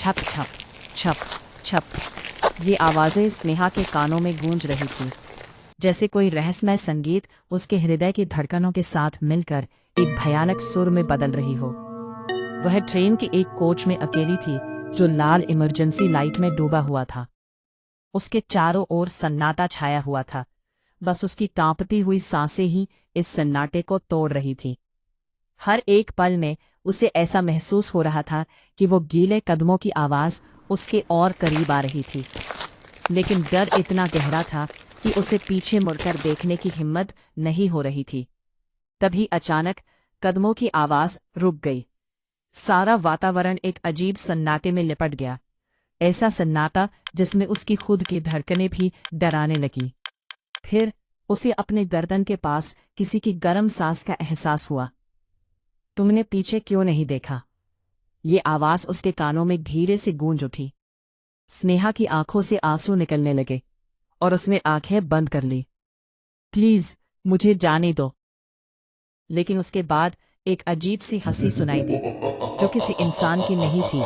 छप छप छप छप। ये आवाज़ें स्नेहा के कानों में गूंज रही थी, जैसे कोई रहस्यमय संगीत उसके हृदय की धड़कनों के साथ मिलकर एक भयानक सुर में बदल रही हो। वह ट्रेन के एक कोच में अकेली थी, जो लाल इमरजेंसी लाइट में डूबा हुआ था। उसके चारों ओर सन्नाटा छाया हुआ था, बस उसकी कांपती हुई सांसें ही इस सन्नाटे को तोड़ रही थी। हर एक पल में उसे ऐसा महसूस हो रहा था कि वो गीले कदमों की आवाज़ उसके और करीब आ रही थी, लेकिन डर इतना गहरा था कि उसे पीछे मुड़कर देखने की हिम्मत नहीं हो रही थी। तभी अचानक कदमों की आवाज़ रुक गई। सारा वातावरण एक अजीब सन्नाटे में लिपट गया, ऐसा सन्नाटा जिसमें उसकी खुद की धड़कनें भी डराने लगी। फिर उसे अपने गर्दन के पास किसी की गर्म सांस का एहसास हुआ। तुमने पीछे क्यों नहीं देखा? ये आवाज़ उसके कानों में धीरे से गूंज उठी। स्नेहा की आंखों से आंसू निकलने लगे और उसने आंखें बंद कर ली। प्लीज मुझे जाने दो। लेकिन उसके बाद एक अजीब सी हंसी सुनाई दी, जो किसी इंसान की नहीं थी।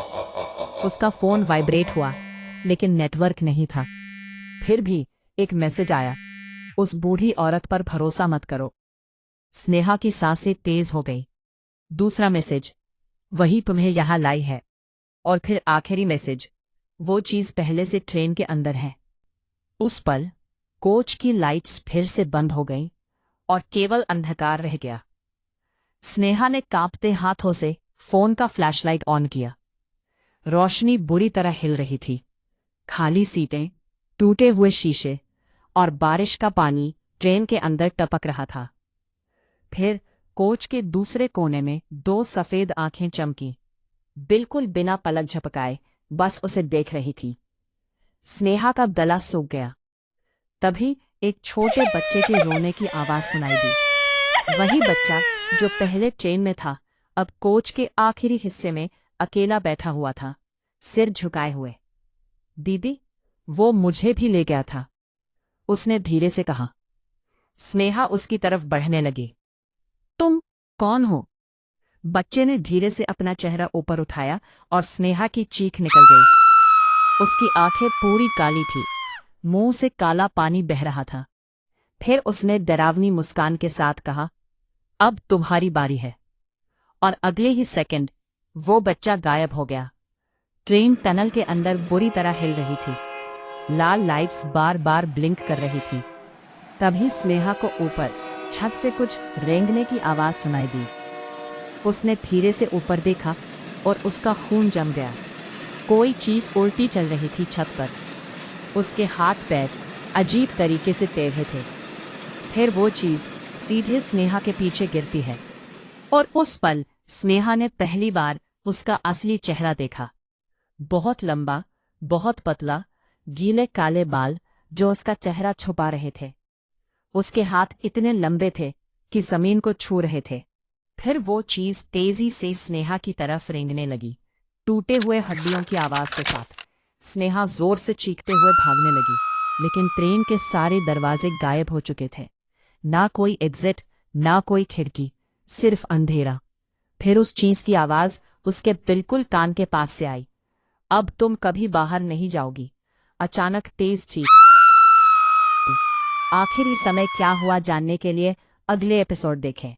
उसका फोन वाइब्रेट हुआ, लेकिन नेटवर्क नहीं था। फिर भी एक मैसेज आया, उस बूढ़ी औरत पर भरोसा मत करो। स्नेहा की सांसें तेज हो गई। दूसरा मैसेज, वही तुम्हें यहां लाई है। और फिर आखिरी मैसेज, वो चीज पहले से ट्रेन के अंदर है। उस पल कोच की लाइट्स फिर से बंद हो गईं और केवल अंधकार रह गया। स्नेहा ने कांपते हाथों से फोन का फ्लैशलाइट ऑन किया। रोशनी बुरी तरह हिल रही थी। खाली सीटें, टूटे हुए शीशे और बारिश का पानी ट्रेन के अंदर टपक रहा था। फिर कोच के दूसरे कोने में दो सफेद आंखें चमकी, बिल्कुल बिना पलक झपकाए, बस उसे देख रही थी। स्नेहा का गला सूख गया। तभी एक छोटे बच्चे के रोने की आवाज सुनाई दी। वही बच्चा जो पहले ट्रेन में था, अब कोच के आखिरी हिस्से में अकेला बैठा हुआ था, सिर झुकाए हुए। दीदी, वो मुझे भी ले गया था, उसने धीरे से कहा। स्नेहा उसकी तरफ बढ़ने लगी। तुम कौन हो? बच्चे ने धीरे से अपना चेहरा ऊपर उठाया और स्नेहा की चीख निकल गई। उसकी आंखें पूरी काली थी, मुंह से काला पानी बह रहा था। फिर उसने डरावनी मुस्कान के साथ कहा, अब तुम्हारी बारी है। और अगले ही सेकंड वो बच्चा गायब हो गया। ट्रेन टनल के अंदर बुरी तरह हिल रही थी। लाल लाइट्स बार बार ब्लिंक कर रही थी। तभी स्नेहा को ऊपर छत से कुछ रेंगने की आवाज सुनाई दी। उसने धीरे से ऊपर देखा और उसका खून जम गया। कोई चीज उल्टी चल रही थी छत पर। उसके हाथ पैर अजीब तरीके से टेढ़े थे। फिर वो चीज सीधे स्नेहा के पीछे गिरती है। और उस पल स्नेहा ने पहली बार उसका असली चेहरा देखा। बहुत लंबा, बहुत पतला, गीले काले बाल जो उसका चेहरा छुपा रहे थे। उसके हाथ इतने लंबे थे कि जमीन को छू रहे थे। फिर वो चीज तेजी से स्नेहा की तरफ रेंगने लगी, टूटे हुए हड्डियों की आवाज के साथ। स्नेहा जोर से चीखते हुए भागने लगी, लेकिन ट्रेन के सारे दरवाजे गायब हो चुके थे। ना कोई एग्जिट, ना कोई खिड़की, सिर्फ अंधेरा। फिर उस चीज की आवाज उसके बिल्कुल कान के पास से आई, अब तुम कभी बाहर नहीं जाओगी। अचानक तेज चीख। आखिरी समय क्या हुआ जानने के लिए अगले एपिसोड देखें।